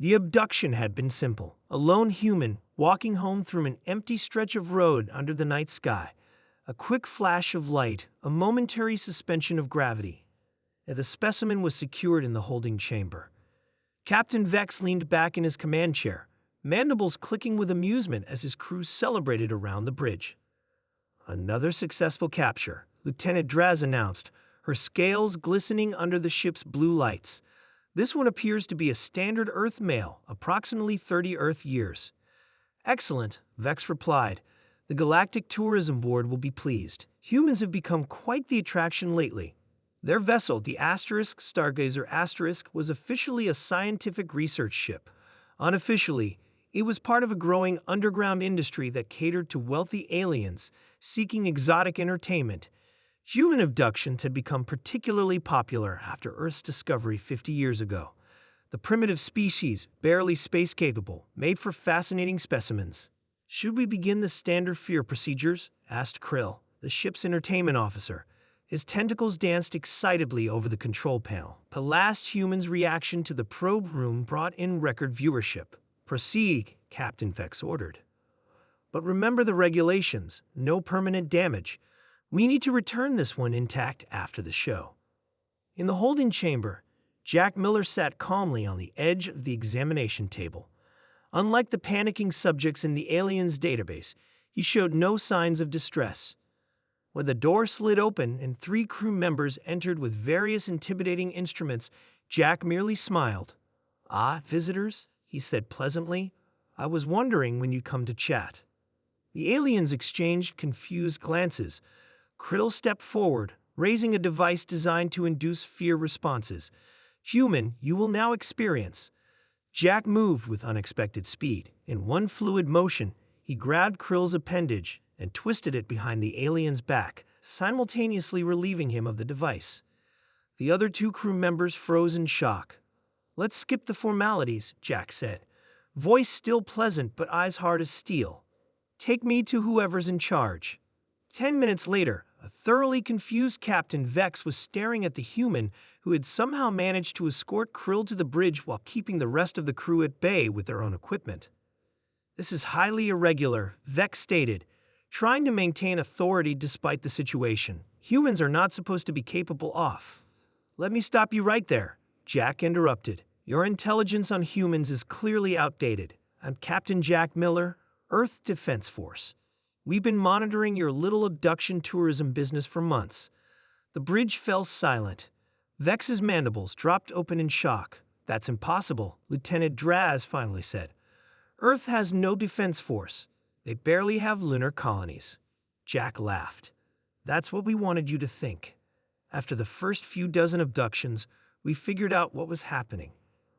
The abduction had been simple. A lone human walking home through an empty stretch of road under the night sky. A quick flash of light, a momentary suspension of gravity. And the specimen was secured in the holding chamber. Captain Vex leaned back in his command chair, mandibles clicking with amusement as his crew celebrated around the bridge. Another successful capture, Lieutenant Draz announced, her scales glistening under the ship's blue lights. This one appears to be a standard Earth male, approximately 30 Earth years. Excellent, Vex replied. The Galactic Tourism Board will be pleased. Humans have become quite the attraction lately. Their vessel, the Stargazer was officially a scientific research ship. Unofficially, it was part of a growing underground industry that catered to wealthy aliens seeking exotic entertainment. Human abductions had become particularly popular after Earth's discovery 50 years ago. The primitive species, barely space-capable, made for fascinating specimens. "Should we begin the standard fear procedures?" asked Krill, the ship's entertainment officer. His tentacles danced excitably over the control panel. The last human's reaction to the probe room brought in record viewership. "Proceed," Captain Vex ordered. "But remember the regulations. No permanent damage. We need to return this one intact after the show." In the holding chamber, Jack Miller sat calmly on the edge of the examination table. Unlike the panicking subjects in the alien's database, he showed no signs of distress. When the door slid open and 3 crew members entered with various intimidating instruments, Jack merely smiled. "Ah, visitors," he said pleasantly. "I was wondering when you'd come to chat." The aliens exchanged confused glances. Criddle stepped forward, raising a device designed to induce fear responses. "Human, you will now experience." Jack moved with unexpected speed. In one fluid motion, he grabbed Krill's appendage and twisted it behind the alien's back, simultaneously relieving him of the device. The other 2 crew members froze in shock. "Let's skip the formalities," Jack said, voice still pleasant but eyes hard as steel. "Take me to whoever's in charge." 10 minutes later, a thoroughly confused Captain Vex was staring at the human who had somehow managed to escort Krill to the bridge while keeping the rest of the crew at bay with their own equipment. "This is highly irregular," Vex stated, trying to maintain authority despite the situation. "Humans are not supposed to be capable of." "Let me stop you right there," Jack interrupted. "Your intelligence on humans is clearly outdated. I'm Captain Jack Miller, Earth Defense Force. We've been monitoring your little abduction tourism business for months." The bridge fell silent. Vex's mandibles dropped open in shock. "That's impossible," Lieutenant Draz finally said. "Earth has no defense force. They barely have lunar colonies." Jack laughed. "That's what we wanted you to think. After the first few dozen abductions, we figured out what was happening.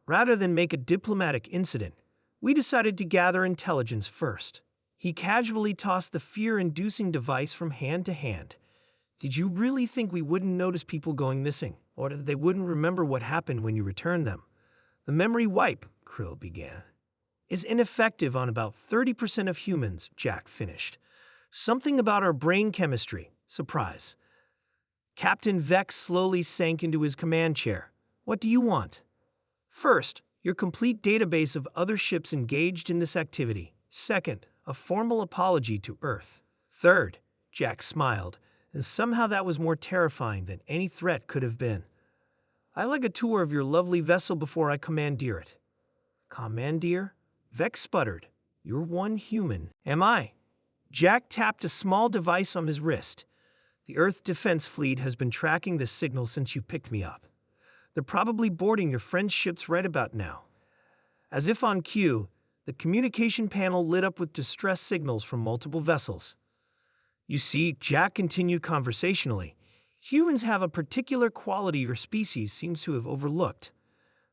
Rather than make a diplomatic incident, we decided to gather intelligence first." He casually tossed the fear-inducing device from hand to hand. "Did you really think we wouldn't notice people going missing, or that they wouldn't remember what happened when you returned them?" "The memory wipe," Krill began, "is ineffective on about 30% of humans," Jack finished. "Something about our brain chemistry. Surprise." Captain Vex slowly sank into his command chair. "What do you want?" "First, your complete database of other ships engaged in this activity. Second, a formal apology to Earth. Third," Jack smiled, and somehow that was more terrifying than any threat could have been, "I'd like a tour of your lovely vessel before I commandeer it." "Commandeer?" Vex sputtered. "You're one human." "Am I?" Jack tapped a small device on his wrist. "The Earth Defense Fleet has been tracking this signal since you picked me up. They're probably boarding your friend's ships right about now." As if on cue, the communication panel lit up with distress signals from multiple vessels. "You see," Jack continued conversationally, "humans have a particular quality your species seems to have overlooked.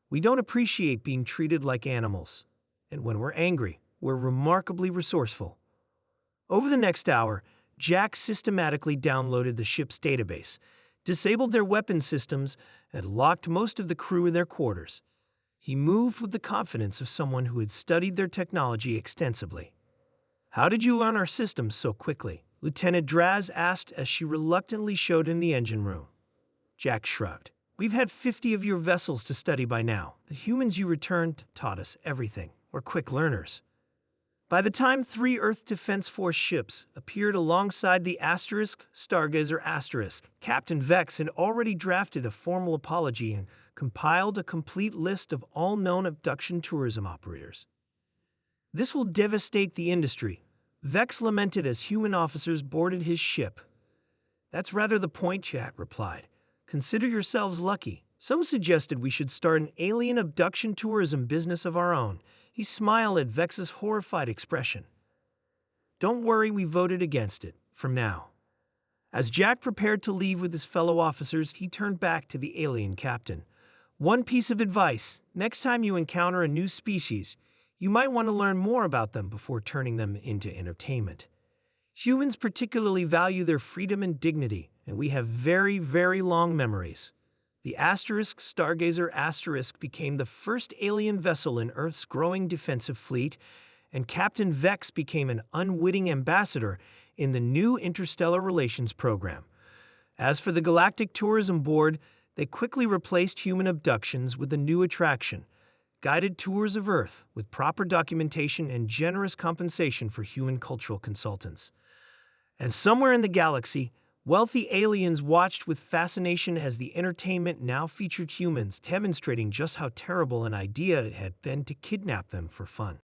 We don't appreciate being treated like animals. And when we're angry, we're remarkably resourceful." Over the next hour, Jack systematically downloaded the ship's database, disabled their weapon systems, and locked most of the crew in their quarters. He moved with the confidence of someone who had studied their technology extensively. "How did you learn our systems so quickly?" Lieutenant Draz asked as she reluctantly showed him the engine room. Jack shrugged. We've had 50 of your vessels to study by now. The humans you returned taught us everything. We're quick learners. By the time 3 Earth Defense Force ships appeared alongside the Stargazer, Captain Vex had already drafted a formal apology and compiled a complete list of all known abduction tourism operators. This will devastate the industry, Vex lamented as human officers boarded his ship. That's rather the point, Jack replied. Consider yourselves lucky. Some suggested we should start an alien abduction tourism business of our own. He smiled at Vex's horrified expression. Don't worry, we voted against it, from now. As Jack prepared to leave with his fellow officers, he turned back to the alien captain. One piece of advice: next time you encounter a new species, you might want to learn more about them before turning them into entertainment. Humans particularly value their freedom and dignity, and we have very, very long memories. The Stargazer became the first alien vessel in Earth's growing defensive fleet, and Captain Vex became an unwitting ambassador in the new interstellar relations program. As for the Galactic Tourism Board, they quickly replaced human abductions with a new attraction: guided tours of Earth with proper documentation and generous compensation for human cultural consultants. And somewhere in the galaxy, wealthy aliens watched with fascination as the entertainment now featured humans, demonstrating just how terrible an idea it had been to kidnap them for fun.